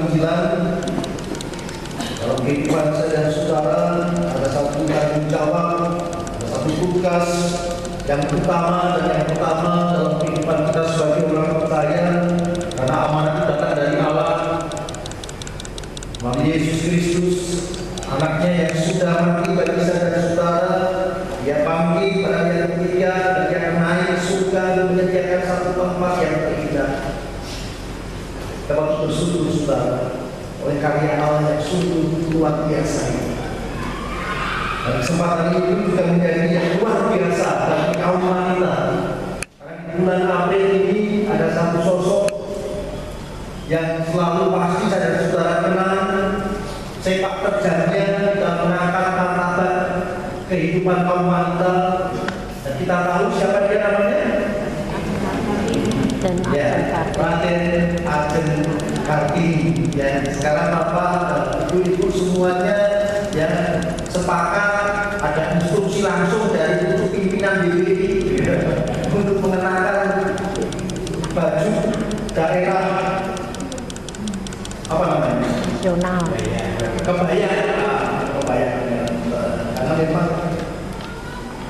panggilan dalam kehidupan saya dan saudara. Ada satu tanggung jawab, ada satu tugas yang utama dan yang pertama dalam kehidupan kita sebagai orang percaya, karena amanat itu datang dari Allah melalui Yesus Kristus, anaknya yang sudah mati bagi saya dan saudara. Dia bangkit pada hari ketiga dan dia akan naik ke surga dan menyediakan satu tempat yang terindah. Dapat bersyukur saudara oleh karya Allah yang sungguh luar biasa ini. Dan kesempatan ini juga menjadi yang luar biasa bagi kaum wanita. Karena di bulan April ini ada satu sosok yang selalu pasti saya dan saudara kenal, sepak terjangnya dan mengangkat martabat kehidupan kaum wanita. Dan kita tahu siapa dia namanya? Ya, Raden Ageng Kartini. Ya, sekarang Bapak dan Ibu-ibu semuanya yang sepakat ada instruksi langsung dari pimpinan BPI untuk mengenakan baju daerah apa namanya? Nasional. Kebaya, karena memang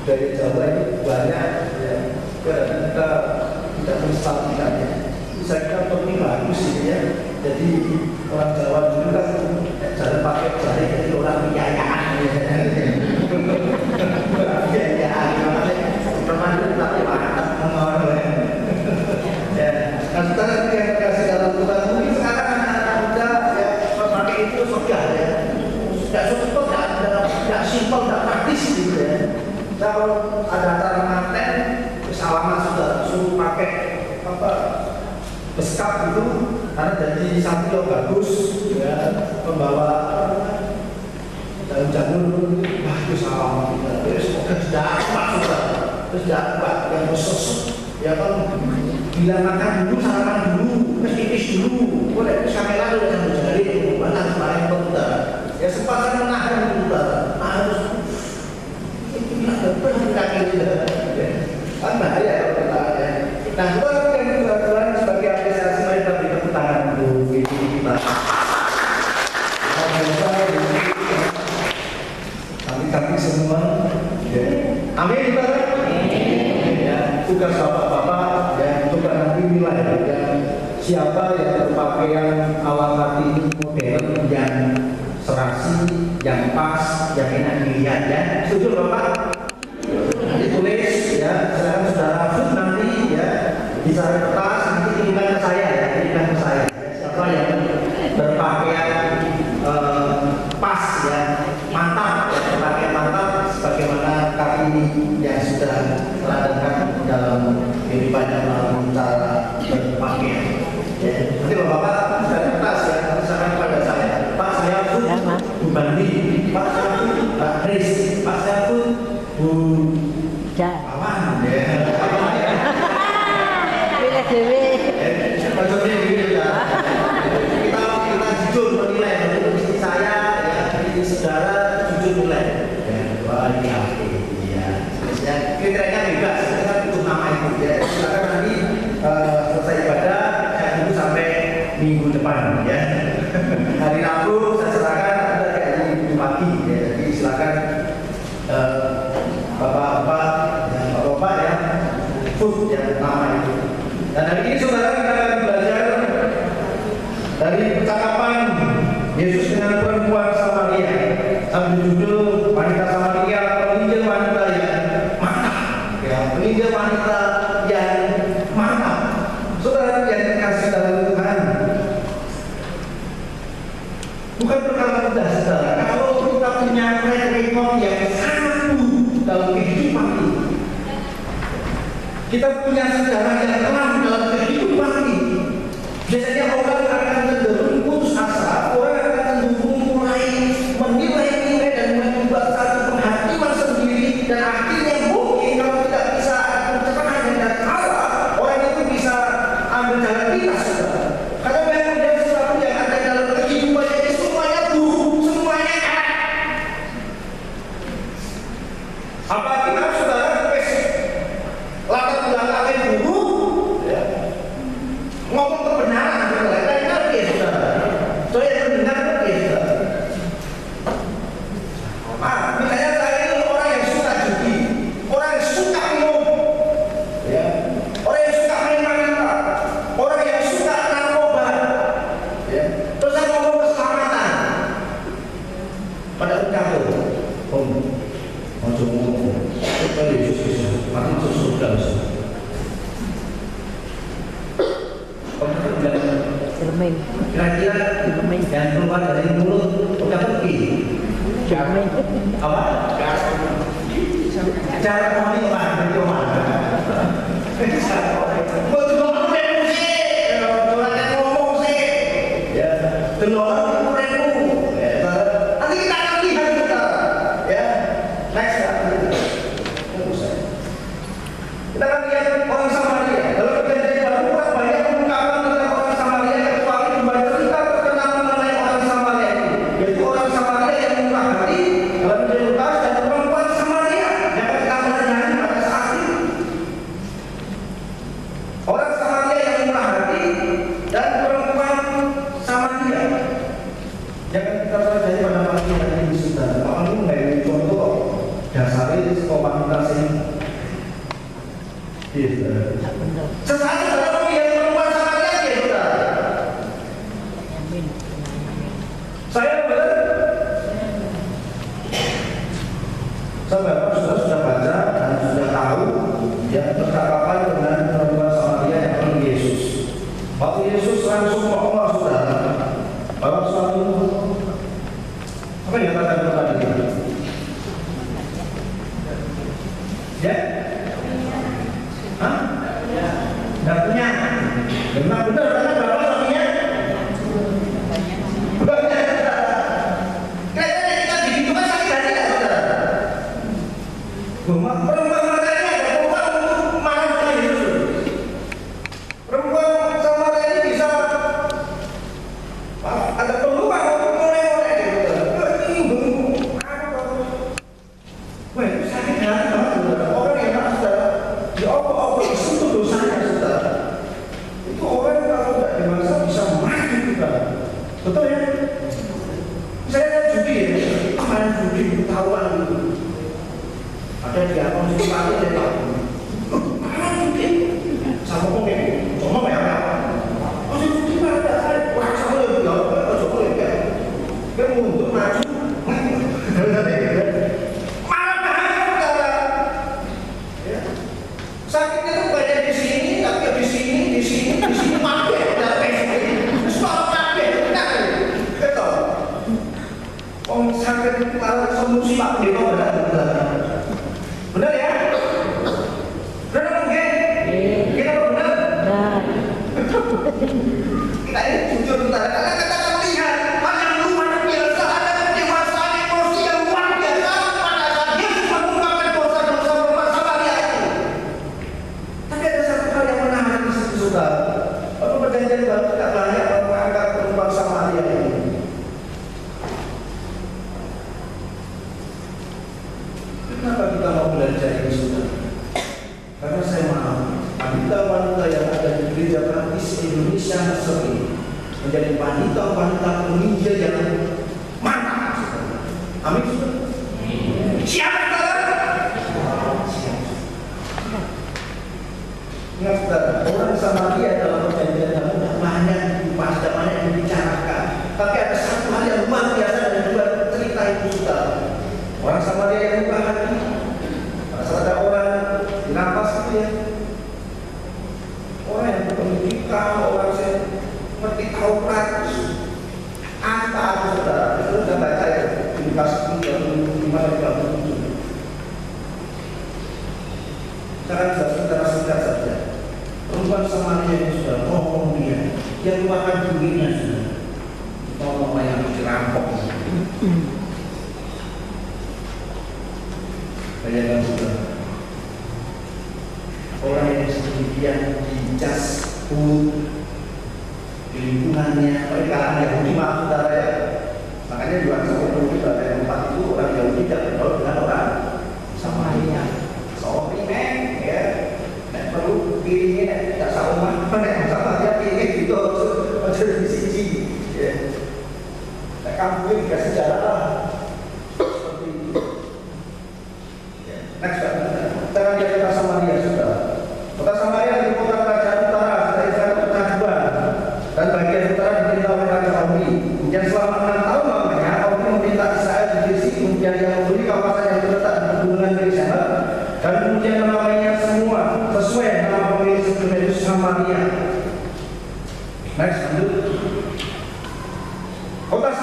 dari Jawa itu banyak ya, kita tidak menstabilkannya. Bisa kita penting bagus gitu ya. Jadi orang Jawa dulu kan jalan pakai jari, jadi orang biayaan teman itu tapi mantap ya. Nah sekarang yang kasih dalam Tuhan mungkin sekarang anak-anak muda ya pakai itu sudah ya, tidak simpel, tidak simpel, tidak praktis gitu ya. Kalau ada acara manten, salaman sudah suruh pakai apa beskap itu, karena jadi satu yang bagus ya, membawa dalam janur bagus salaman kita. Terus dapat sudah, terus dapat yang bersosok ya kan, bila makan dulu sarapan dulu, terus tipis dulu, boleh terus kamera udah sambil jari, mana kemarin pemuda ya sempat menahan pemuda harus kan bahaya kalau kita ada. Nah, Tuhan sebagai apresiasi mari kita beri tepuk tangan untuk kita. Kami semua, ya. Amin kita. Ya, tugas bapak-bapak dan untuk nanti nilai yang siapa yang berpakaian ala hati modern yang serasi, yang pas, yang enak dilihat ya. Setuju bapak? Ditulis ya, silakan saudara Fud nanti ya bisa kertas nanti kirimkan ke saya ya, kirimkan ke saya. Siapa yang berpakaian pas ya, mantap ya, berpakaian mantap sebagaimana kali ini yang sudah teladankan dalam kehidupannya melalui cara berpakaian. Ya, nanti bapak-bapak sudah kertas ya, misalkan kepada saya, Pak saya Fud, Bu Bandi, Pak saya Fud, Pak Kris, Pak saya Fud, Bu Awan ya. Pilih dewe. Maksudnya begini ya. Kita jujur menilai menurut istri saya ya, istri saudara jujur menilai. Ya, wah ini apa ya. Ya, kriterianya bebas, kita butuh nama itu ya. Silakan nanti selesai ibadah saya tunggu sampai minggu depan ya. Hari Rabu saya silakan ada hari Minggu pagi ya. Jadi silakan bapak-bapak dan bapak-bapak ya, Fud yang nama itu. Dan hari ini saudara kita akan belajar dari percakapan Yesus dengan perempuan Samaria. Ambil judul wanita Samaria, peninjau wanita yang mantap. Ya, peninjau wanita yang mantap. Saudara yang dikasih dalam Tuhan, bukan perkara mudah saudara. Kalau kita punya record yang sangat buruk dalam kehidupan ini, kita punya sejarah yang kelam dalam kehidupan ini, biasanya orang akan cenderung putus asa, orang akan cenderung mulai menilai-nilai dan membuat satu penghakiman sendiri, dan akhirnya mungkin kalau tidak bisa pencerahan dari Allah, orang itu bisa ambil jalan pintas. Karena memang ada sesuatu yang ada dalam kehidupan ini semuanya buruk, semuanya elek. Apa kita saudara latar belakangnya buruk, ya, Jamin. Kira-kira yang keluar dari mulut udah pergi. Jamin. Apa? Cara kami mana? Dari mana? Mau ngomong sih, ngomong sih. Ya, dengar ngomong. Nanti kita akan lihat kita. Ya, next ya. Kita akan lihat orang Samaria. Dalam perjanjian baru kan banyak pengungkapan tentang orang Samaria kecuali membaca cerita terkenal mengenai orang Samaria itu, yaitu orang Samaria yang murah hati dalam Injil Lukas dan perempuan Samaria yang kita pelajari pada saat itu. Orang Samaria yang murah hati dan perempuan Samaria yang kita pelajari pada pagi hari ini sudah. Kalau ini mengenai contoh dasarnya komunitas ini. Sesaat dalam yang perempuan Samaria dia sudah. Saya benar. Saudara sudah baca dan sudah tahu yang percakapan dengan perempuan Samaria yang bernama Yesus. Waktu Yesus langsung ngomong saudara, bahwa suatu apa yang katakan tadi? Ya? Hah? Tidak punya. Memang benar karena berapa suaminya? Banyak. Kayaknya kita begitu kan sakit hati tidak saudara? Perempuan Samaria ada peluang untuk marah sama Yesus. Perempuan Samaria ini bisa ada peluang untuk mulai-mulai gitu. Wah, itu sakit hati banget saudara. Orang yang marah saudara diopo-opo itu dosanya saudara. Itu orang kalau tidak dewasa bisa mati juga. Betul ya? Saya judi ya, main judi ketahuan gitu. Ada di akun situ pagi dari Pak. Main judi sama pokoknya, cuma ya apa? Masih judi ada, wah sama lebih jauh, kalau coba lebih jauh. Dia mundur maju, sakitnya tuh banyak di sini, tapi di sini pakai, stop pakai, betul. Om sakit itu malah solusi Pak Dino benar ya? Benar mungkin? Kita benar? Kita ini jujur benar, karena kita akan melihat hal yang luar biasa, ada kedewasaan emosi yang luar biasa pada saat Yesus mengungkapkan dosa-dosa perempuan Samaria itu. Tapi ada satu hal yang menarik di situ saudara. Waktu perjanjian baru tidak banyak mengangkat perempuan Samaria ini. Kenapa kita mau belajar ini saudara? Karena saya mau wanita-wanita yang ada di gereja Baptis Indonesia Mesir menjadi wanita-wanita penginjil yang mantap. Amin saudara. Siap saudara? Ingat saudara, orang Samaria dalam perjanjian lama tidak banyak dibahas, tidak banyak dibicarakan. Tapi ada satu hal yang luar biasa dan dua cerita itu saudara. Orang Samaria yang buka hati. Ada orang di nafas itu ya. Orang yang berpendidikan, orang yang ngerti Taurat. Apa saudara? Itu sudah baca ya di Lukas 5:37. Sekarang saudara singkat saja. Perempuan Samaria yang sudah ngomong dia keluarkan duitnya sudah. Ngomong yang dirampok. Bayangkan saudara, orang yang sedemikian dicas di lingkungannya, mereka anak Yahudi maaf saudara ya. Makanya di luar Yahudi pada yang 4 itu orang Yahudi tidak bergaul dengan orang Samaria. Sorry men, ya, tidak perlu pilihnya tidak sama dia pilih gitu, macam di sini, ya. Kamu juga sejarah lah. Next, sekarang dia kota Samaria sudah. Kota Samaria di kota kerajaan utara, dari Israel pernah dua, dan bagian utara diperintah oleh Raja Omri. Kemudian selama 6 tahun lamanya, Omri meminta Israel diisi, kemudian yang membeli kawasan yang terletak di pegunungan Beersheba, dan kemudian menamainya semua sesuai nama pemilik sebelumnya itu Samaria. Next, lanjut.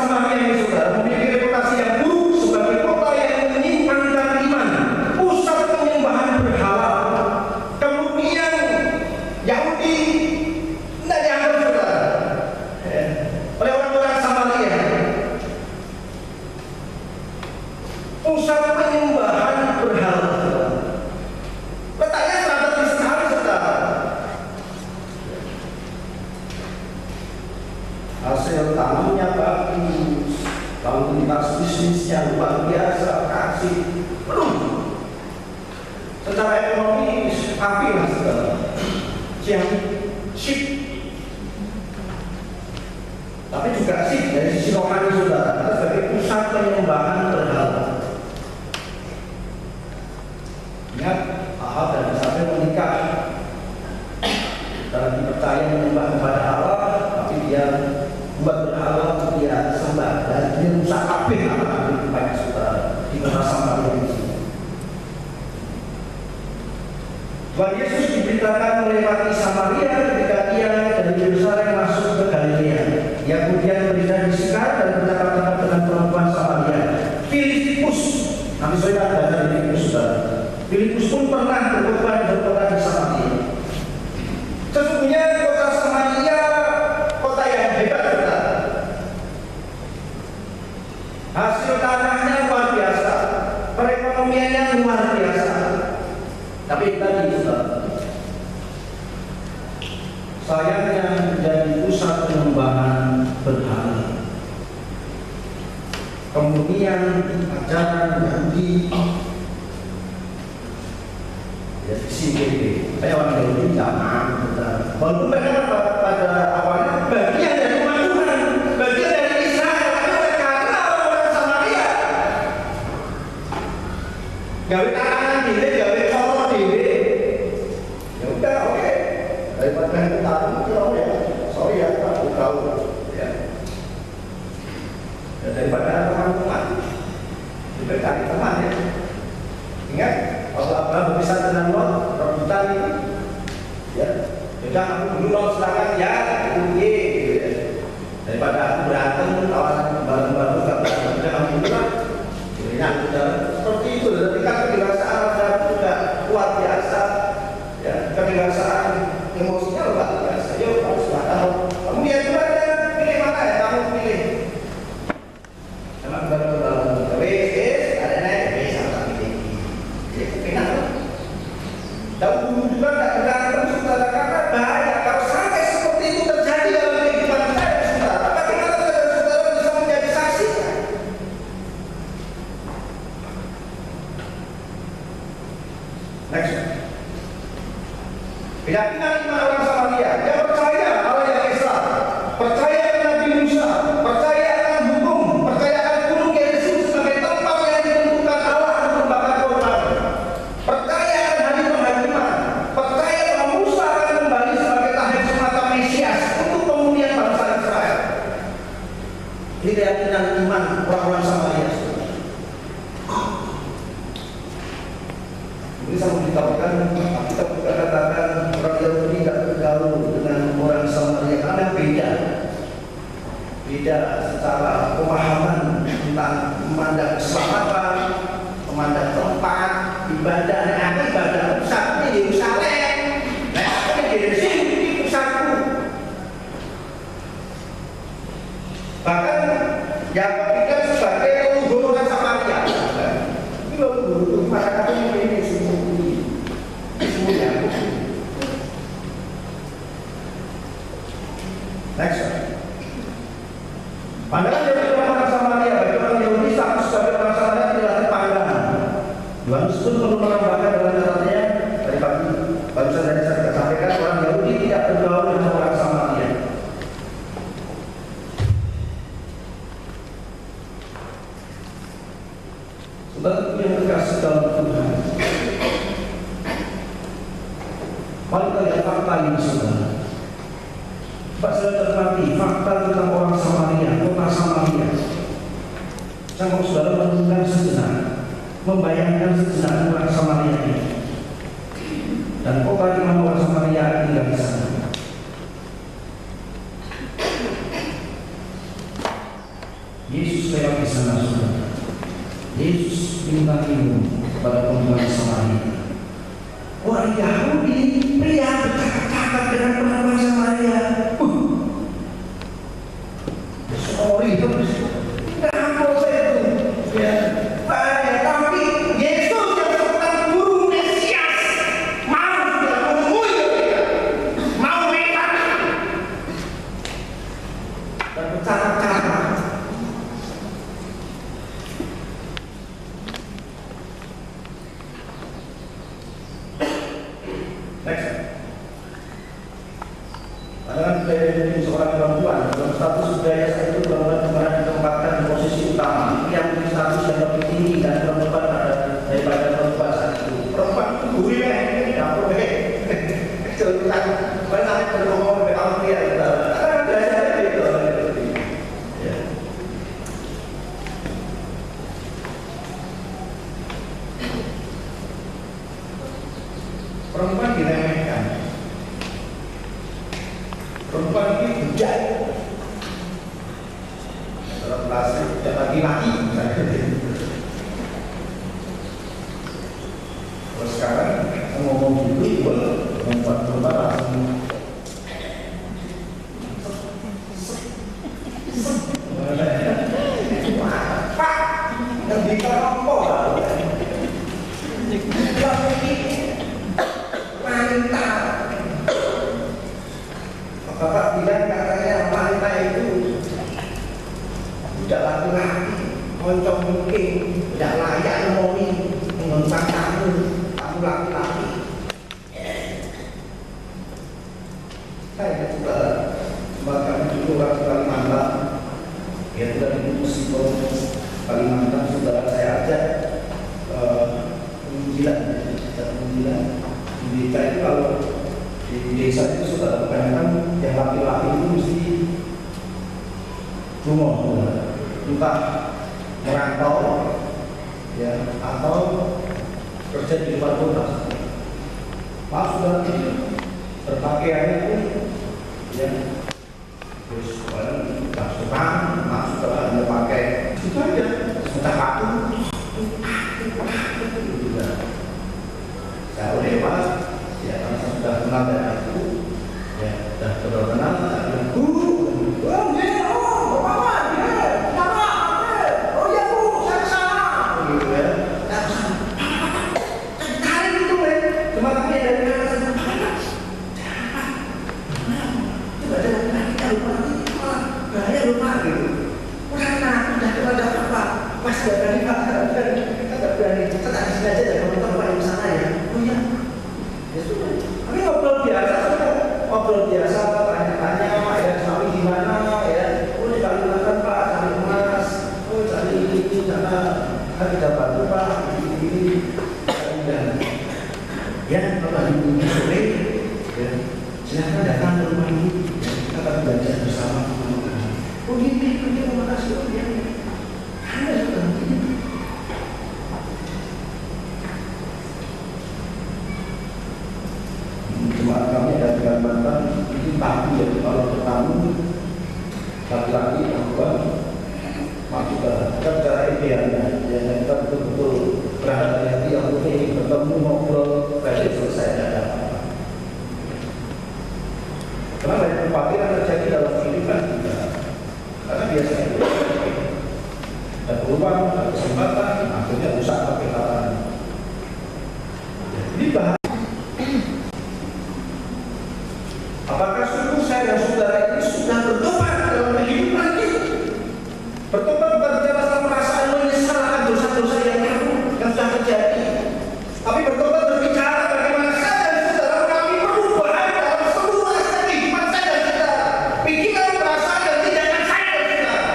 Samaria ini saudara memiliki reputasi yang buruk sebagai kota yang menyimpangkan iman, pusat penyembahan berhala. Kemudian Yahudi tidak dianggap saudara oleh orang-orang Samaria. Pusat penyembahan berhala. Letaknya strategis sekali saudara. Hasil tanamnya bagus, kualitas bisnisnya luar biasa, kasih penuh. Secara ekonomi api lah saudara. Sip. Tapi juga sip dari sisi rohani saudara, kita sebagai pusat penyembahan berhala. Ingat, Ahab dan Isabel menikah karena dipercaya menyembah kepada Allah, tapi dia buat berhala, dia sembah dan dia rusak kabeh apa banyak saudara di kota Samaria ini. Tuhan Yesus diberitakan melewati Samaria ketika ia dari Yerusalem masuk ke Galilea. Ia kemudian berada di Sikar dan bercakap-cakap dengan perempuan Samaria, Filipus. Nanti saya akan baca Filipus saudara. Filipus pun pernah berkhotbah di kota di Samaria. Sesungguhnya kota Samaria kota yang hebat saudara. Hasil tanahnya luar biasa, perekonomiannya luar biasa. Tapi tadi saudara, sayangnya menjadi pusat penyembahan berhala. Kemudian ajaran Yahudi ya CGB. Saya orang Yahudi zaman walaupun mereka pada awalnya bagian dari umat Tuhan, bagian dari Israel, tapi karena orang Samaria gawe tangan diri, gawe kolor diri, ya udah oke. Daripada itu tahu ya, sorry ya, aku tahu ya. Daripada teman-teman, kita cari teman ya. Ingat, kalau Abraham berpisah dengan Lot, rebutan ini, ya, jadi aku dulu Lot silakan ya, gitu ya. Daripada aku berantem, kawan baru-baru gak berantem, jangan dulu lah. Jadinya seperti itu, ketika kedewasaan Abraham juga luar biasa, ya, kedewasaan emosinya luar biasa. Yuk, kamu silakan. Kamu lihat juga ya, pilih mana ya, kamu pilih. Sama baru-baru, ada naik, sama pilih. Dan guru juga tidak berantem saudara, karena bahaya kalau sampai seperti itu terjadi dalam kehidupan saya saudara. Bagaimana saudara bisa menjadi saksi? Next. Keyakinan iman orang Samaria, dia percaya Allah yang Esa, percaya Nabi Musa, percaya akan hukum, percaya akan gunung Gerizim sebagai tempat yang ditentukan Allah untuk membakar korban. Percaya akan hari penghakiman, percaya bahwa Musa akan kembali sebagai tahir semata Mesias untuk pemulihan bangsa Israel. Ini keyakinan iman orang-orang Samaria. Ini saya mau ditawarkan, kita bukan katakan orang Yahudi tidak bergaul dengan orang Samaria karena beda secara pemahaman tentang memandang keselamatan, memandang tempat ibadah. Nah, ibadah pusat di Yerusalem, nah aku di Gerizim di pusatku. Bahkan yang ketiga sebagai leluhur orang Samaria. Ini leluhur masyarakat ini semuanya. Next. Pandangan dari orang Samaria bagi orang Yahudi status sebagai orang Samaria tidak dipandang. Yohanes pun perlu menambahkan dalam catatannya dari pagi barusan tadi saya sampaikan orang Yahudi tidak bergaul dengan orang Samaria. Saudara yang terkasih dalam Tuhan, mari kita lihat fakta ini saudara. Pak saudara terpati fakta tentang orang Samaria, kota Samaria. Saya mau saudara merenungkan sejenak, membayangkan sejenak orang Samaria ini dan kota di mana orang Samaria tinggal di sana. Yesus lewat di sana, saudara. Yesus minta minum kepada perempuan Samaria. Orang Yahudi, pria bercakap-cakap dengan perempuan Samaria. Sorry, nggak mau saya itu. Ya, tapi Yesus yang seorang guru Mesias mau dia menemui dia, mau mereka dan bercakap-cakap. Padahal dari seorang perempuan dalam status budaya saat itu perempuan pernah ditempatkan di posisi utama yang punya status yang lebih tinggi dan perempuan daripada perempuan saat itu. Perempuan itu gurih ini dapur celutukan mana berngomong dengan orang dia karena belajar itu. Perempuan diremehkan. Perempuan ini bujang. Dalam bahasa tidak laki-laki. Kalau sekarang ngomong gitu, perempuan langsung Pak, yang dikerompok wanita. Bapak bilang katanya wanita itu tidak laki-laki, moncong mungkin, tidak layak ngomongin mengontak kamu laki-laki. Saya juga kami dulu orang Kalimantan, ya sudah di Musibah Kalimantan, saudara saya ajak penginjilan. Di desa itu kalau di desa itu sudah kebanyakan yang laki-laki itu mesti rumah, entah merantau ya atau kerja di luar kota. Pas sudah berpakaiannya pun ya terus suka masuk ke hanya pakai itu aja sudah aku saya udah pas ya karena saya sudah kenal dari aku ya sudah kenal saya bilang ngobrol biasa, tanya-tanya, ya sapi di mana, ya, oh di Kalimantan Pak, cari emas, oh cari ini, karena kan kita bantu Pak, ini, dan ya kalau hari Minggu sore, ya silakan datang ke rumah ini, kita akan belajar bersama. Oh ini, terima kasih, oh ya, ada sudah ini. Jemaat kami ada di Kalimantan itu tabu ya, kalau bertamu laki-laki perempuan masuk ke cara idealnya yang kita betul-betul berhati-hati yang penting bertemu ngobrol baik selesai ada apa-apa. Karena banyak kekhawatiran terjadi dalam kehidupan kita. Karena biasanya itu ada peluang, ada kesempatan, akhirnya rusak pakai cara. Ini bahaya. Apakah sungguh saya dan saudara ini sudah bertobat dalam kehidupan ini? Bertobat bukan bicara masalah perasaan menyesal akan dosa-dosa yang sudah terjadi, tapi bertobat berbicara bagaimana saya dan saudara mengalami perubahan dalam seluruh aspek kehidupan saya dan saudara, pikiran, perasaan, dan tindakan saya dan saudara.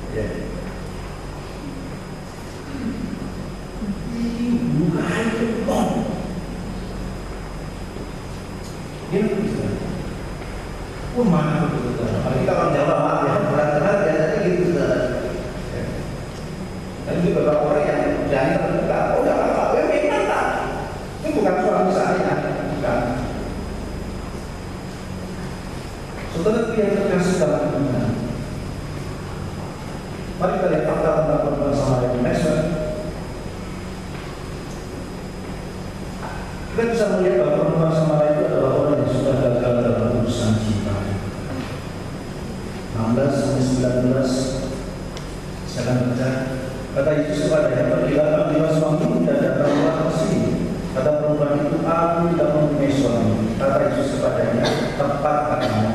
Ya. Bukan pon. Dia bisa. Mahal betul. Apalagi kalau Jawa mahal ya, berat-berat ya tadi gitu. Dan juga beberapa orang yang jadi terbuka, oh udah apa? Memang tak. Itu bukan suami saya, bukan. Saudara yang terkasih dalam iman. Mari kita lihat fakta tentang perempuan Samaria ini. Next one. Kita bisa melihat bahwa perempuan Samaria itu adalah orang yang sudah gagal dalam urusan cinta. 16-19 silakan baca. Kata Yesus kepadanya, pergilah bila suamimu tidak datang ke sini. Kata perempuan itu, aku tidak mempunyai suami. Kata Yesus kepadanya, tepat katanya,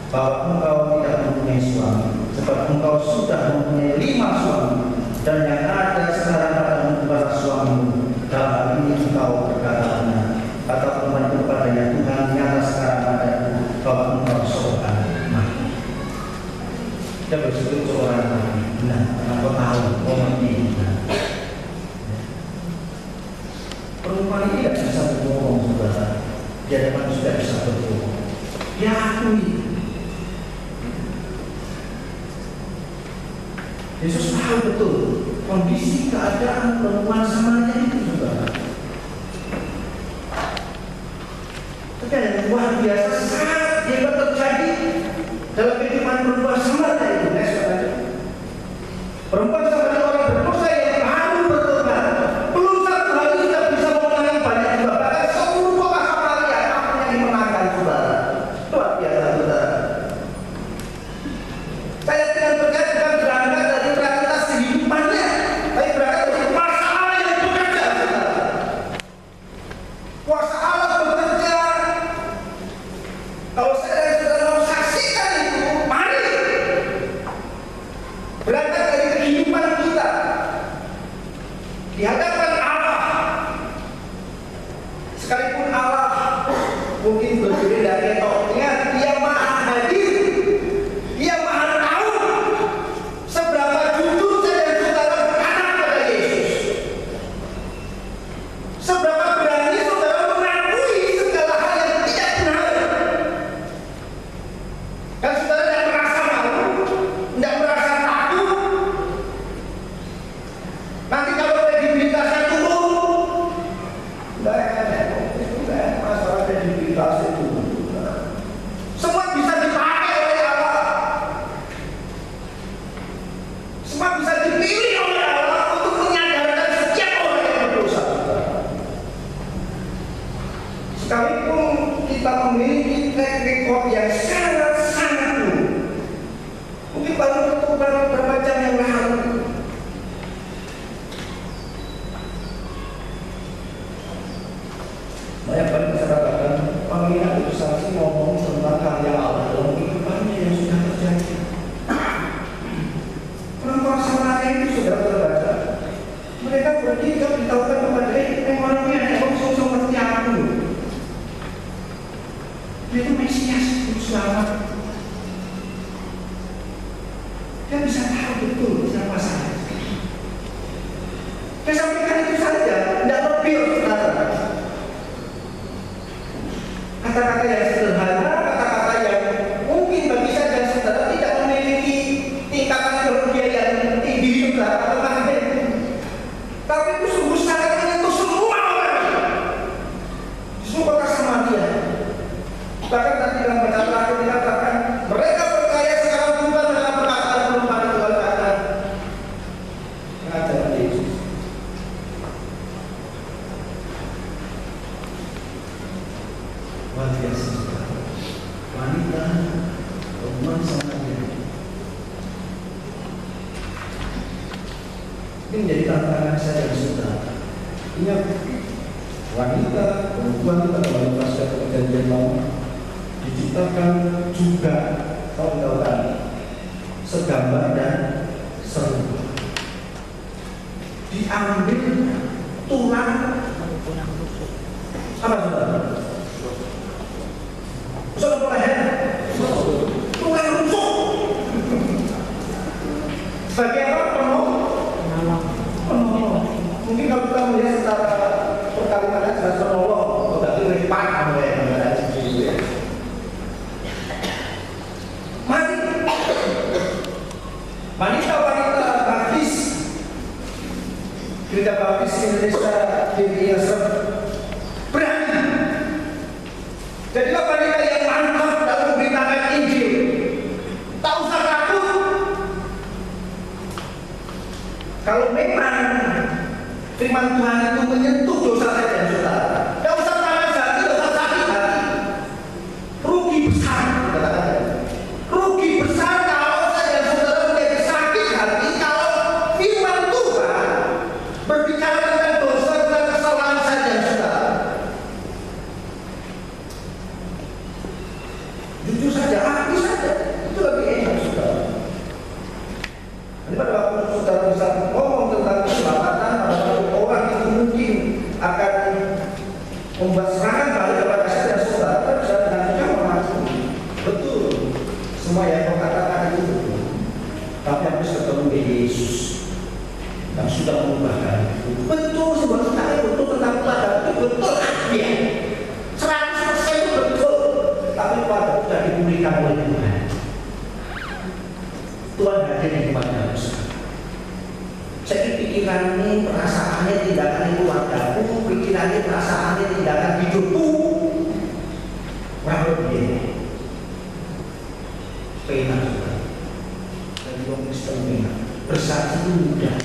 bahwa engkau tidak mempunyai suami, sebab engkau sudah mempunyai 5 suami, dan yang ada sekarang padamu adalah suamimu. Dalam hal ini engkau berkata benar. Kata perempuan itu kepadanya, Tuhan nyata sekarang padaku bahwa engkau seorang mati. Kita bersyukur seorang mati. Benar, engkau tahu, kau mati. Perempuan ini tidak bisa berbohong, saudara. Dia dapat sudah bisa berbohong. Dia akui. Yesus tahu betul kondisi keadaan perempuan Samaria itu, saudara. Tapi yang luar biasa sangat hebat terjadi dalam kehidupan perempuan Samaria itu. Perempuan Samaria orang berdosa yang baru bertobat. Belum satu hari sudah bisa memenangkan banyak jiwa. Bahkan seluruh kota Samaria kampung yang dimenangkan, saudara. Luar biasa, saudara. Saya tidak percaya bukan berangkat dari realitas kehidupannya, tapi berangkat dari kuasa Allah yang bekerja, saudara. Kuasa Allah bekerja. Kalau saya dan saudara mau saksikan itu, mari berangkat dari kehidupan kita di hadapan Allah. Sekalipun Allah mungkin berbeda-beda, ingat Dia Maha Hadir, Dia Maha Tahu. Seberapa jujur saya dan saudara berkata kepada Yesus, seberapa berani saudara mengakui segala hal yang tidak benar. Dan saudara tidak merasa malu, tidak merasa takut. Nanti kalau kredibilitasnya turun, enggak masalah kredibilitasnya turun. Semua bisa dipakai oleh Allah. Semua bisa dipilih oleh Allah untuk menyadarkan setiap orang yang berdosa. Sekalipun kita memiliki track record yang sangat-sangat buruk, mungkin baru beberapa jam yang lalu, banyak kali saya katakan, panggilan itu saksi ngomong tentang karya Allah dalam kehidupannya yang sudah terjadi. Perempuan Samaria itu sudah terbaca. Mereka pergi ke beritahukan kepada orang yang ada sosok seperti aku. Dia itu Mesias, itu selamat. Dia bisa tahu betul siapa saya. Dia sampaikan itu saja, tidak lebih, saudara. Kata-kata yang sederhana, kata-kata yang mungkin bagi saya dan saudara tidak memiliki tingkatan kerugian yang tinggi juga atau mahal. Tapi itu sungguh sangat menyentuh semua orang di semua kota Samaria. Bahkan tadi dalam bacaan terakhir dikatakan mereka percaya sekarang bukan dalam perkataan perempuan itu, kata pengajaran Yesus. Luar biasa, wanita perempuan Samaria. Ini menjadi tantangan saya dan saudara. Ingat, wanita perempuan kita dalam pasca perjanjian lama diciptakan juga tahun tadi segambar dan serupa. Diambil tulang apa saudara? Saudara leher, tulang rusuk. Sebagai apa? Penolong. Mungkin kalau kita melihat secara perkalimannya jelas penolong, berarti repan apa ya? Wanita-wanita baptis Gereja Baptis Indonesia GBI berani. Jadilah wanita yang mantap dalam memberitakan Injil. Tak usah takut. Kalau memang firman Tuhan itu menyentuh dosa saya dan saudara, tak usah panas hati, tak usah sakit hati. Rugi besar, katakan. Rugi besar kalau saya dan saudara menjadi sakit hati kalau firman Tuhan berbicara tentang dosa dan kesalahan saya dan saudara. Jujur saja, akui saja, itu lebih enak saudara. Jadi pada waktu saudara bisa ngomong tentang keselamatan, orang itu mungkin akan membuat serangan balik kepada saya dan saudara, kan bisa dengan mudah memahami. Betul, semua yang kau katakan itu betul. Tapi aku ketemu di Yesus yang sudah mengubahkan itu. Betul, semua kita betul tentang pelajaran itu betul ya. 100% itu betul. Tapi pada sudah dipulihkan oleh Tuhan. Tuhan hadir di kepada kita. Jadi pikirannya, perasaannya, tindakan keluargaku, pikirannya, perasaannya, tindakan hidupku, rakyat dia. Pena sudah. Dan orang Kristen pena. Bersaksi itu mudah.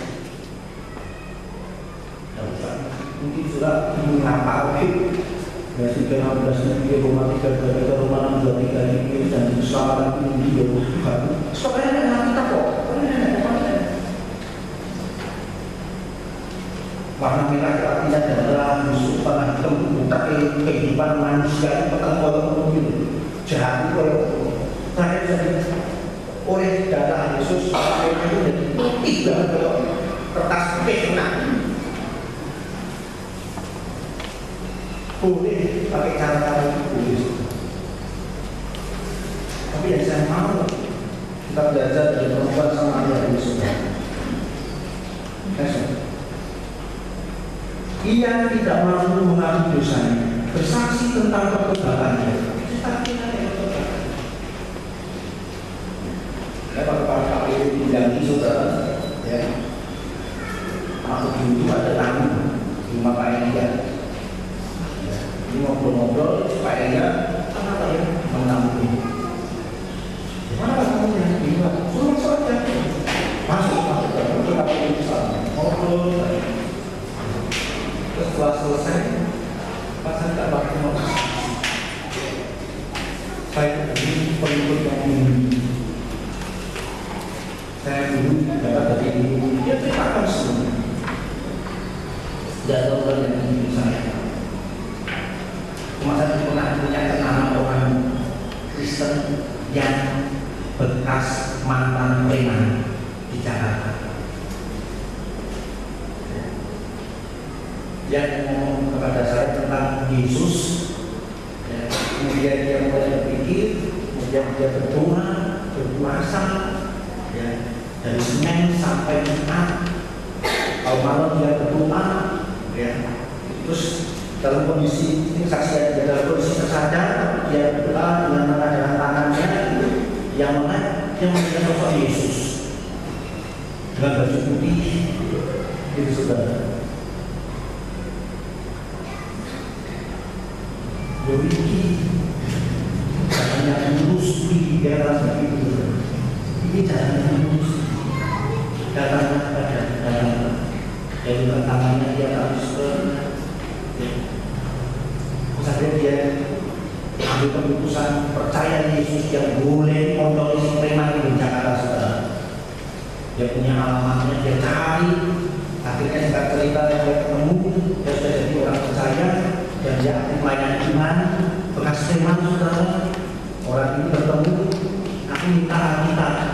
Mungkin sudah mengapa ya 13 negeri Roma 3 Roma 623 ini dan keselamatan ini juga Tuhan. Soalnya ada kita kok. Warna merah artinya adalah musuh warna hitam, tapi kehidupan manusia itu petang walaupun jahat itu terakhir jadi oleh darah Yesus itu jadi putih banget kalau kertas pena. Boleh pakai cara-cara itu boleh. Tapi yang saya mau kita belajar dari perempuan sama ayah Yesus. Ia tidak mampu mengakui dosanya, bersaksi tentang pertobatannya. Ya, pada kali bilang saudara, ya, aku dulu ada tamu di rumah Pak Elia. Ini ngobrol-ngobrol, Pak Elia, apa ya, menampung. Mana tamunya? Bilang, suruh masuk aja. Masuk, kita pergi ke sana. Ngobrol. Setelah selesai, pasang tak bakal mau. Saya ini pengikut yang ini. Saya dulu dapat dari ibu, dia ceritakan semua. Tidak tahu yang ini saya. Cuma saya pernah punya kenalan orang Kristen yang bekas mantan preman di Jakarta. Dia ngomong kepada saya tentang Yesus, ya, kemudian dia mulai berpikir, kemudian dia berdoa, berpuasa, ya, dari Senin sampai Jumat. Kalau malam dia berdoa, ya, terus dalam kondisi ini saksi dia dalam kondisi tersadar, dia berdoa dengan mengadakan tangannya, yang mana dia melihat sosok Yesus dengan baju putih, itu saudara. Beriki caranya lurus di dalam itu. Ini caranya lurus. Datanglah pada dalam. Jadi tangannya dia harus sampai dia ambil keputusan percaya Yesus yang boleh kontrol si preman di Jakarta saudara. Dia punya alamatnya, dia cari. Akhirnya singkat cerita dia ketemu, dia sudah jadi orang percaya. Dan dia pelayanan iman bekas preman saudara. Orang ini bertemu, aku minta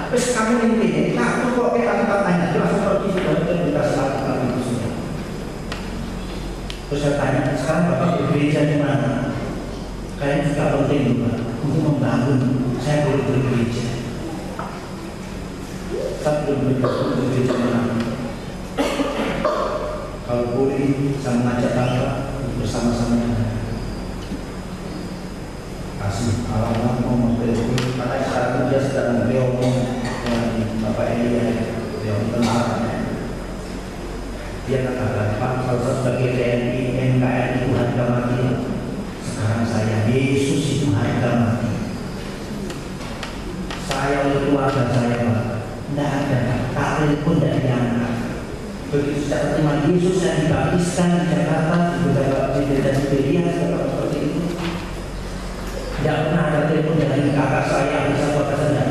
terus kamu ini aku kok kayak tanya dia langsung pergi sudah dikasih lakukan itu semua. Terus saya tanya, sekarang bapak bergereja di mana? Kayaknya juga penting juga untuk membangun saya boleh bergereja. Saya belum begitu menang. Kalau boleh, saya mengajak Bapak bersama-sama kasih alamat ngomong telepon, karena sekarang dia sedang beliau dengan Bapak Elia, beliau tentara. Dia katakan, Pak, kalau saya sebagai TNI, NKRI itu harga mati. Sekarang saya, Yesus itu harga mati. Saya untuk keluarga saya, Pak, tidak ada, karir pun tidak diangkat. Begitu saya terima Yesus, saya dibaptiskan di Jakarta, di beberapa gereja Siberia, seperti itu. Tidak pernah ada telepon dari kakak saya, bisa bapak saya.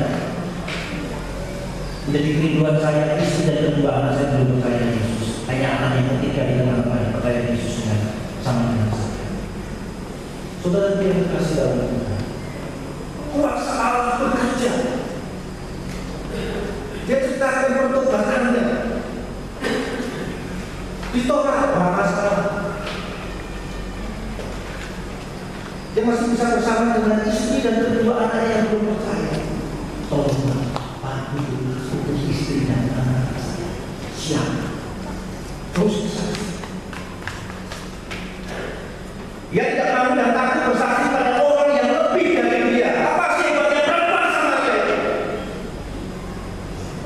Menjadi kerinduan saya, istri dan kedua anak saya belum percaya Yesus. Hanya anak yang ketiga di tengah-tengah percaya Yesus dengan sama dengan saya. Saudara yang kasih dalam Tuhan, kuasa Allah bekerja. Dia ceritakan pertobatannya. Ditolak orang masalah. Dia masih bisa bersama dengan istri dan kedua anak yang belum percaya. Tolong Pak, untuk istri dan anak saya. Siap. Terus bersaksi. Dia tidak mau dan takut bersaksi pada orang yang lebih dari dia. Apa sih yang dia perempuan sama dia?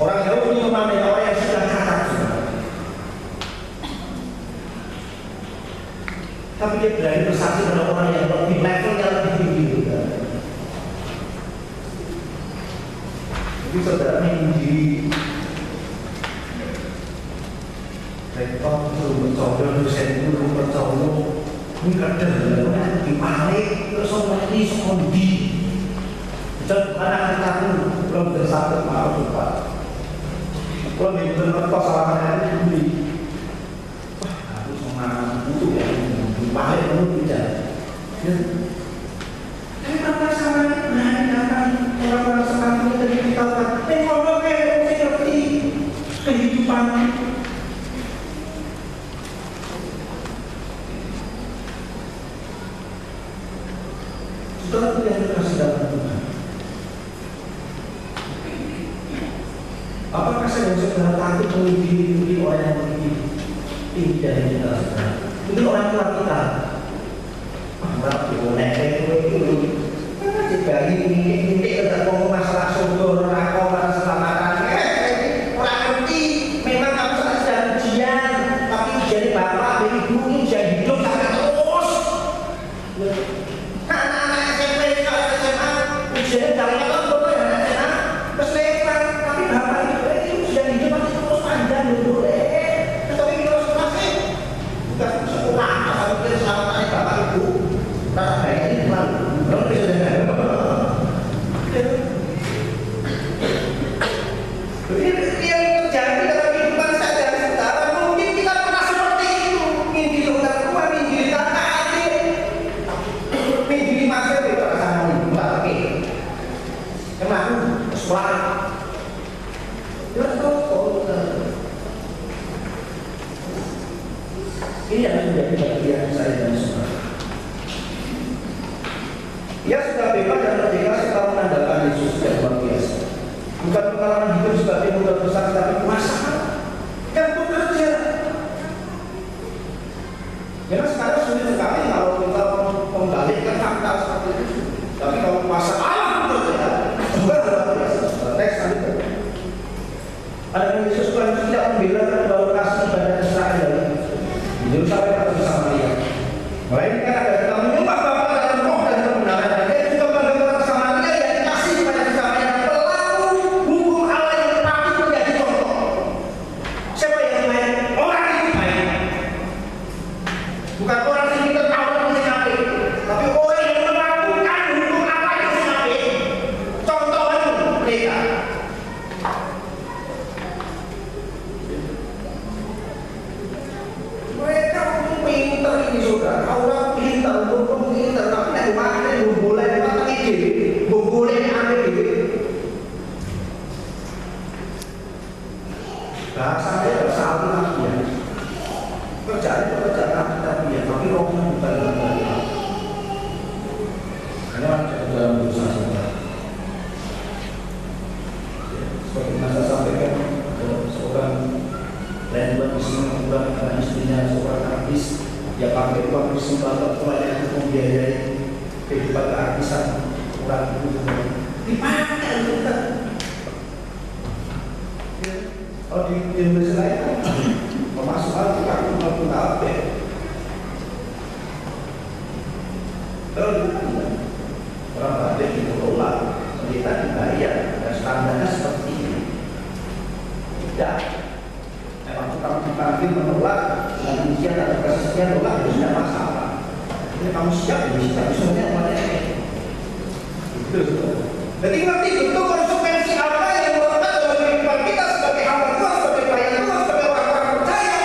Orang Yahudi memandang orang yang sudah cacat. Tapi dia berani bersaksi pada orang yang lebih levelnya lebih tinggi juga. Jadi saudara ini rektor belum mencoba, dosen belum mencoba, ini kadang-kadang dibalik terus orang ini sekondi. Jadi anak-anak itu belum bersatu maaf Pak. Kalau benar-benar kesalahan ini, wah aku semangat itu ya. Bahaya menurut kita. Kenapa sama menanyakan orang-orang sekampung dari kita? Kalau kayak seperti kehidupan. Setelah itu yang dikasih dalam Tuhan. Apakah saya harus takut mengikuti orang yang begini? Tidak kita sebenarnya. Mungkin orang tua kita, boleh itu, jika ini tidak mau masalah sumber neraka, masalah keselamatan, orang ngerti. Memang kamu sedang ujian, tapi ujian bapak, ibu ini ujian hidup sampai terus. Anak-anak SMP, SMA, ujian dalamnya kan boleh anak SMA, terus lepas, tapi bapak itu ujian hidup masih terus panjang dulu. Tapi kita harus masih. Sekolah, asal kita selamatkan bapak ibu. Rasa baik ini selalu. Kalau bisa dengar. Jadi yang terjadi dalam kehidupan saya dan saudara, mungkin kita pernah seperti itu. Mimpi orang tua, mimpi kakak adik, mimpi mas itu sama ibu lagi. Kenapa? Sekolah. Ini yang menjadi bagian saya dan saudara. Ia sudah bebas dan merdeka setelah menandalkan Yesus yang luar biasa. Bukan pengalaman hidup sebagai modal besar, tapi kuasa yang bekerja. Karena sekarang sulit sekali kalau kita membalikkan fakta seperti itu. Tapi kalau kuasa Allah bekerja, juga luar biasa. Teks tadi. Ada Yesus Tuhan tidak membela kedua lokasi ibadah Israel. Yerusalem atau di Samaria. Melainkan ada kita menyembah Bapa dalam roh dan kebenaran. Dan dia juga bagaimana Samaria yang dikasih kepada Israel yang pelaku hukum Allah yang patut menjadi contoh. Siapa yang baik? Orang itu baik. Bukan orang yang kita tahu yang sinapik, tapi orang yang melakukan hukum Allah yang sinapik. Contohnya mereka. Mereka pintar ini saudara, orang pintar, hukum pintar, tapi tidak makanya boleh matang ide, boleh aneh ide. Bahasanya bahasa Alkitab ya, kerjaan Alkitab ya, tapi rohnya bukan Alkitab. Karena dalam berusaha saudara. Seperti masa sampai mestinya seorang artis ya pakai uang kesempatan banyak untuk membiayai kehidupan keartisan orang itu dipakai untuk kalau di Indonesia lain pemasukan itu kan maupun apa kalau orang ada di Pulau kita dibayar dan standarnya seperti ini tidak memang kamu dipanggil menolak dengan ujian atau kasusnya nolak itu tidak masalah ini kamu siap semuanya mana itu jadi ngerti betul konsekuensi apa yang melekat dalam kehidupan kita sebagai hamba Tuhan, sebagai pelayan Tuhan, sebagai orang-orang percaya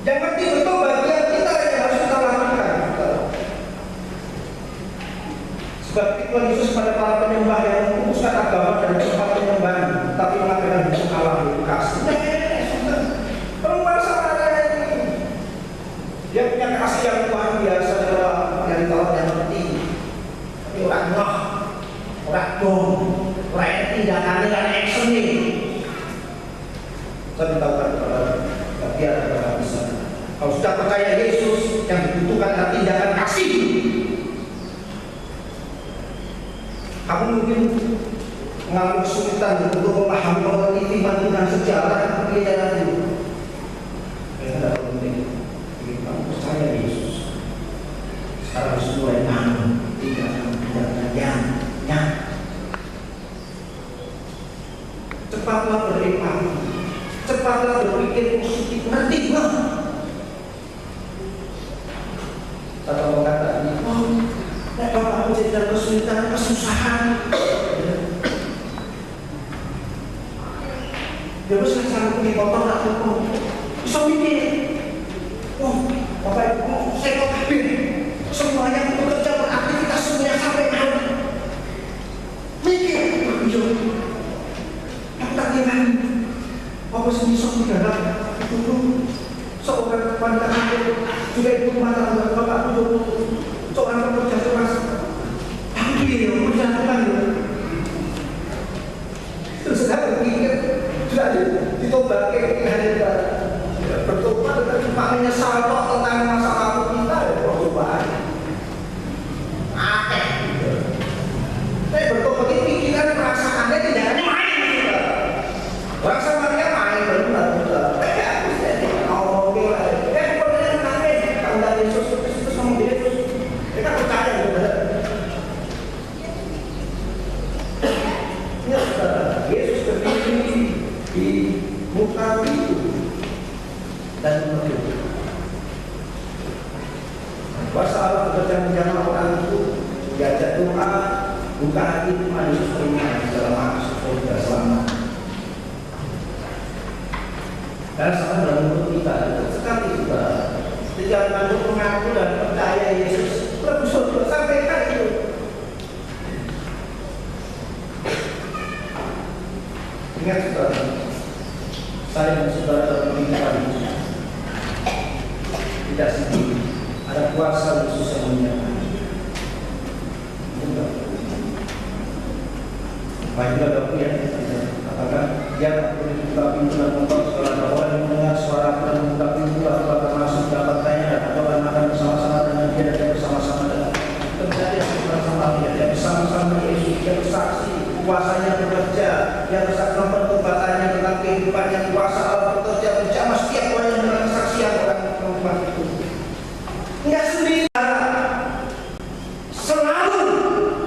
yang ngerti betul bagian kita yang harus kita lakukan sebab Tuhan Yesus pada para penyembah yang memutuskan agama dari tempat penyembahan tapi mengatakan hukum Allah kasih perlu merasa ada ini dia punya kasih yang luar biasa dari tahun yang ngerti tapi orang ngah orang dong orang tindakannya dan action ini saya beritahukan kepada dia adalah bisa kalau sudah percaya Yesus yang dibutuhkan adalah tindakan kasih kamu mungkin mengalami kesulitan untuk memahami mengerti dengan sejarah kepercayaan itu. Tidak penting. Kamu percaya Yesus. Sekarang harus mulai bangun tindakan yang cepatlah berempati, cepatlah berpikir positif. Nanti bang. Atau berkata ini, kalau aku jadi dalam kesulitan, kesusahan. Dia bisa sanggup di motor tak cukup. Bisa mikir. Bapak Ibu, saya kok kabin. Semuanya bekerja beraktivitas semuanya sampai hari. Mikir, iya. Aku tak kira. Apa sih saudara? Itu seorang wanita kabin juga ibu rumah tangga Bapak Ibu. Seorang pekerja keras. Ambil, menjatuhkan. Terus saya berpikir. Sudah ditobat ke hari bertobat tetapi menyesal tentang masa lalu kita ya percobaan saya bertobat ini pikiran perasaannya tindakannya main orang sama dia main benar aku jadi ngomong kemudian nangis kalau dari Yesus terus ngomong Yesus kita percaya benar ya saudara Yesus berdiri di muka itu dan mengerti kuasa Allah bekerja menjamah orang itu diajak doa buka hati Tuhan Yesus terima dalam maksud surga selamat dan sama dalam mulut kita sekali juga sejak untuk mengaku dan percaya Yesus lebih surga sampaikan itu ingat saudara saya dan saudara dalam kehidupan tidak sendiri ada kuasa Yesus yang menyertai baik juga Bapak ya katakan dia boleh buka pintu dan membuka segala orang yang mendengar suara dan membuka pintu atau akan masuk dapat tanya dan atau akan makan bersama-sama dengan dia dan dia bersama-sama dengan terjadi bersama dia bersama-sama Yesus dia bersaksi kuasanya bekerja yang bersaksi pertobatannya tentang kehidupan yang kuasa Allah bekerja menjamah setiap orang yang mendengar kesaksian orang perempuan itu enggak sendiri selalu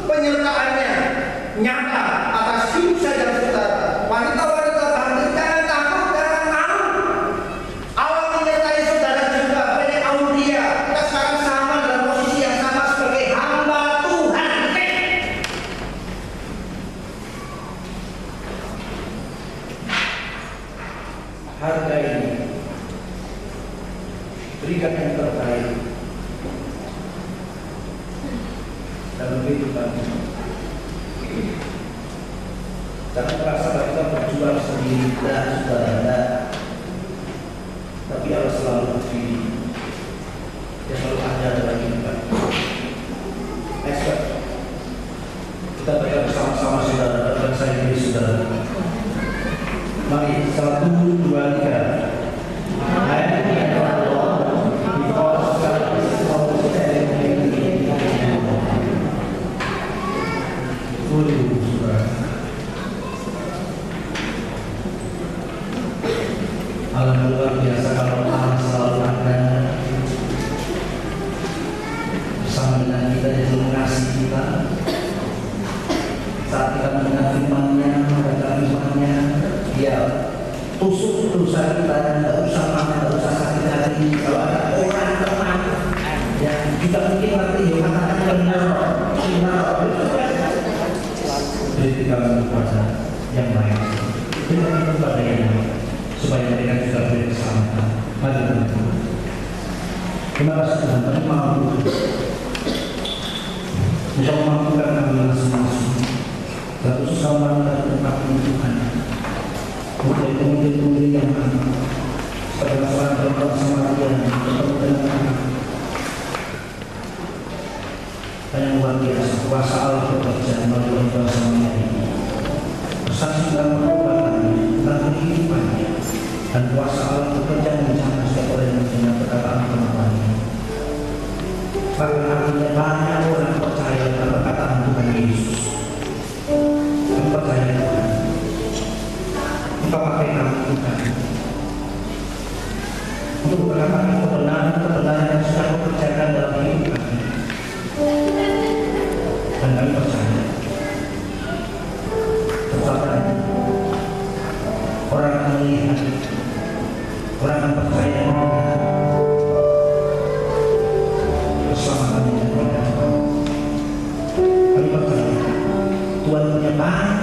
penyertaannya nyata atas hidup saya dan saudara wanita-wanita bangkit jangan takut jangan malu Allah menyertai saudara juga banyak aulia kita sekarang sama dalam posisi yang sama sebagai hamba Tuhan harga ini berikan yang terbaik dalam kehidupan jangan merasa bahwa kita berjuang sendiri dan saudara tapi Allah selalu berdiri dia selalu ada dalam kehidupan expert kita berada bersama-sama saudara dan saya menjadi saudara mari 1, 2, 3 Allah luar biasa kalau Allah selalu ada bersama dengan kita di dalam kasih kita. Saat kita mendengar firman-Nya, membaca firman-Nya, Dia tusuk dosa kita dan tidak usah marah, tidak usah sakit hati. Kalau ada orang teman yang kita mungkin nanti mengatakan benar, beri kami kepada yang lain, berikan kepada yang lain, supaya mereka juga beri keselamatan. Mari kita. Terima kasih Tuhan, kami mampu untuk memampukan kami masing-masing. Satu sesama dan tempat Tuhan. Mulai pemimpin-pemimpin yang mana pada masalah dalam Samaria bertemu dengan kami. Dan luar biasa kuasa Allah bekerja melalui Samaria ini. Bersaksi dalam perbuatannya, tentang kehidupannya, dan kuasa Allah bekerja mencapai setiap orang yang mendengar perkataan firman-Nya. Karena artinya banyak orang percaya pada perkataan Tuhan Yesus. Dan percaya Tuhan. Kita pakai nama Tuhan untuk mengatakan kebenaran yang sudah dikerjakan dalam hidup kami. Dan kami percaya tetapi orang akan melihat, orang akan percaya keselamatan yang ada. Kami percaya Tuhan punya banyak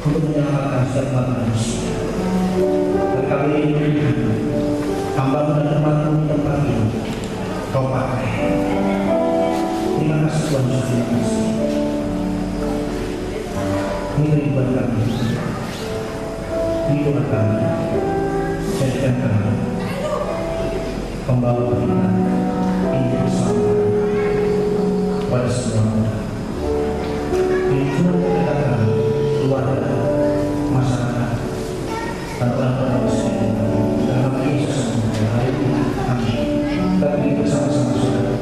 untuk menyelamatkan setiap manusia. Dan kami ini hamba dan teman-teman yang tempat ini Kau pakai. Terima kasih Tuhan, terima kasih. Ini ribuan kami, ini doa kami, jadikan kami pembawa berita ini keselamatan pada semua orang. Ini cuma kita kami keluarga, masyarakat, dan orang-orang muslim dalam Yesus hari ini. Amin. Kita bersama-sama saudara.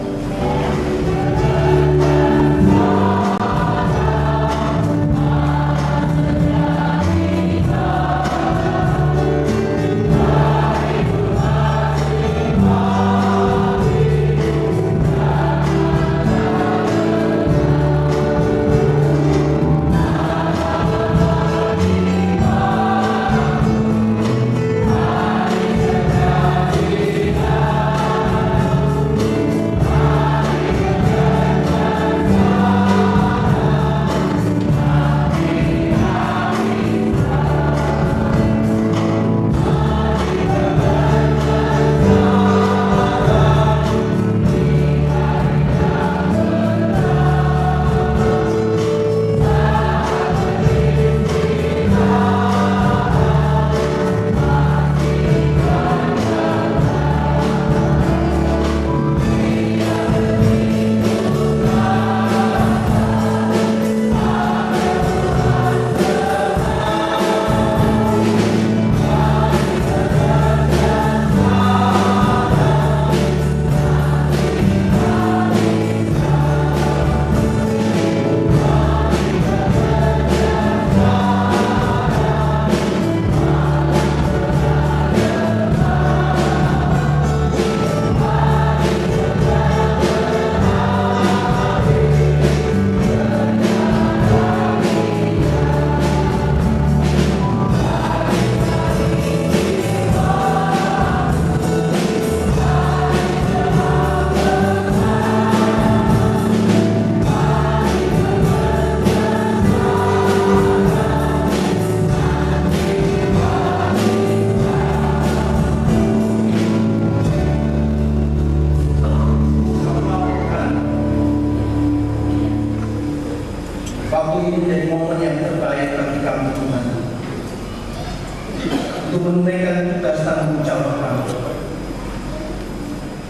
untuk menunaikan tugas tanggung jawab kami.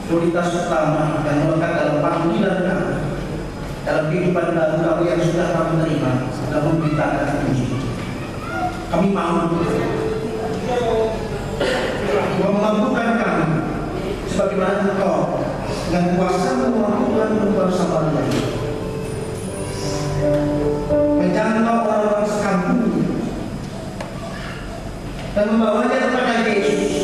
Prioritas utama yang melekat dalam panggilan kami, dalam kehidupan baru kami yang sudah kami terima adalah memberitakan Injil. Kami mau memampukan kami sebagaimana Engkau dengan kuasa memampukan membuat Samaria menjangkau orang-orang sekampung dan membawanya kepada Yesus.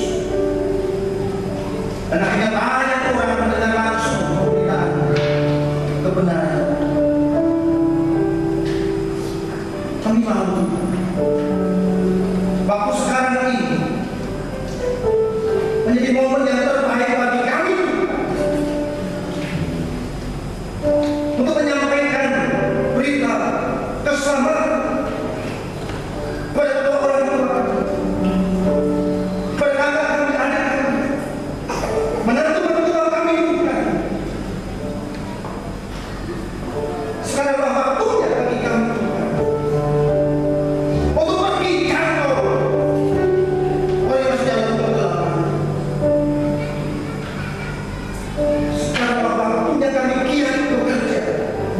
waktu. Waktu sekarang ini menjadi momen yang terbaik bagi kami untuk menyampaikan berita keselamatan pada kedua orang tua kami, pada kakak kami, adik kami, menentukan kami bukan. Sekarang waktunya bagi kami untuk pergi kantor orang yang masih dalam kegelapan. Sekarang waktunya kami giat bekerja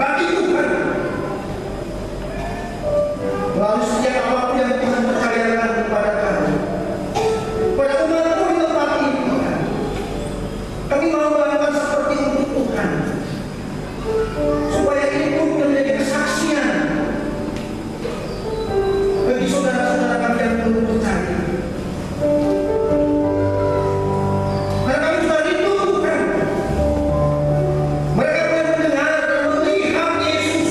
bagi Tuhan melalui setiap apapun yang Tuhan percayakan kepada kami, pada umat-Mu di tempat ini Tuhan. Kami mau melakukan seperti untuk Tuhan, supaya ini pun menjadi kesaksian bagi saudara-saudara kami yang belum percaya. Karena kami sudah rindu Tuhan, mereka boleh mendengar dan melihat Yesus.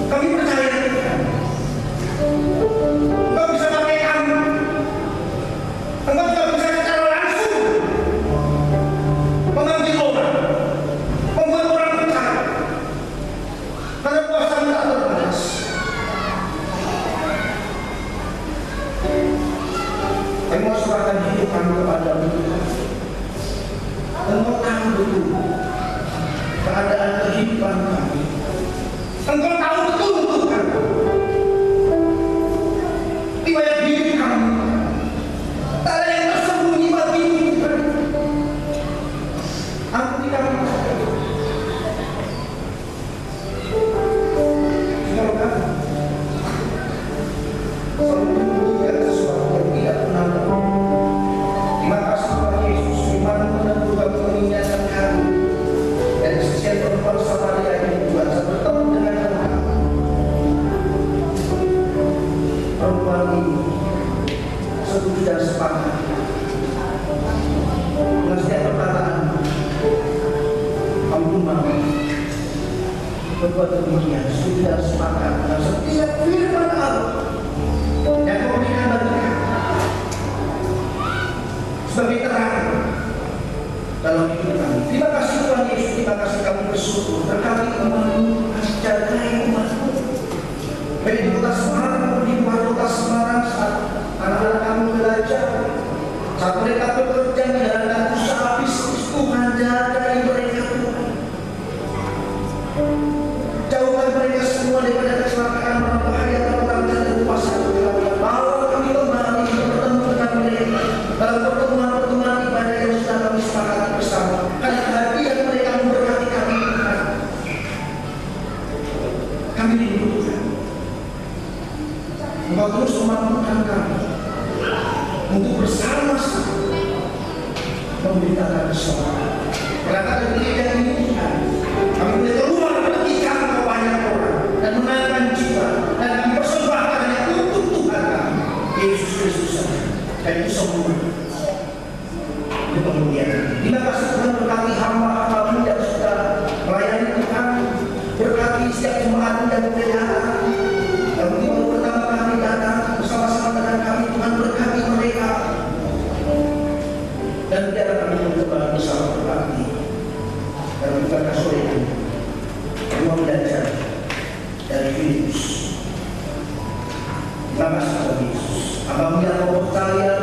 Kami percaya Tuhan, Engkau bisa pakai kami, Engkau juga bisa secara langsung mengambil orang, membuat orang percaya, karena kuasa-Mu tak terbatas. Kami mau serahkan hidup kami kepada-Mu Tuhan. Engkau tahu betul keadaan kehidupan kami. Engkau tahu betul Tuhan riwayat hidup kami. Tak ada yang tersembunyi bagi-Mu Tuhan. Ampuni kami. Semoga selalu menunjukkan sesuatu yang tidak pernah ada. Terima kasih Tuhan Yesus, firman-Mu dan Tuhan mengingatkan kami. Dan setiap perempuan Samaria ini Tuhan, saya bertemu dengan Tuhan. Perempuan ini setuju dan sepakat dengan setiap perkataan. Kamu pun mau berbuat demikian, setuju dan sepakat dengan setiap firman Allah yang Kau berikan bagi kami sebagai terang dalam hidup kami. Terima kasih Tuhan Yesus, terima kasih kami bersyukur berkati umat-Mu, jagai umat-Mu. Baik di kota Semarang maupun di luar kota Semarang, saat anak-anak kami belajar, saat mereka bekerja menjalankan usaha bisnis, Tuhan jagai mereka Tuhan. Jauhkan mereka semua daripada kecelakaan, berbahaya, terlantar dan kuasa kegelapan. Bawa kami kembali bertemu dengan mereka dalam pertemuan-pertemuan ibadah yang sudah kami sepakati bersama. Karena kehadiran mereka memberkati kami Tuhan. Kami rindu Tuhan. Engkau terus memampukan kami untuk bersama-sama memberitakan keselamatan. Berkata ketika ini Tuhan, kami boleh keluar pergi ke banyak orang dan menangkan jiwa, dan kami persembahkan hanya untuk Tuhan kami, Yesus Kristus saja. Dan itu semua itu kemuliaan. Terima kasih Tuhan, berkati hamba-hamba-Mu yang sudah melayani Tuhan, berkati setiap jemaat dan pelihara yang mungkin baru pertama kali datang bersama-sama dengan kami. Tuhan berkati mereka, dan biarlah kami kembali bersama berbakti dan bukankah sore ini semua belajar dari Filipus. Terima kasih Tuhan Yesus. Hamba-Mu yang mau percaya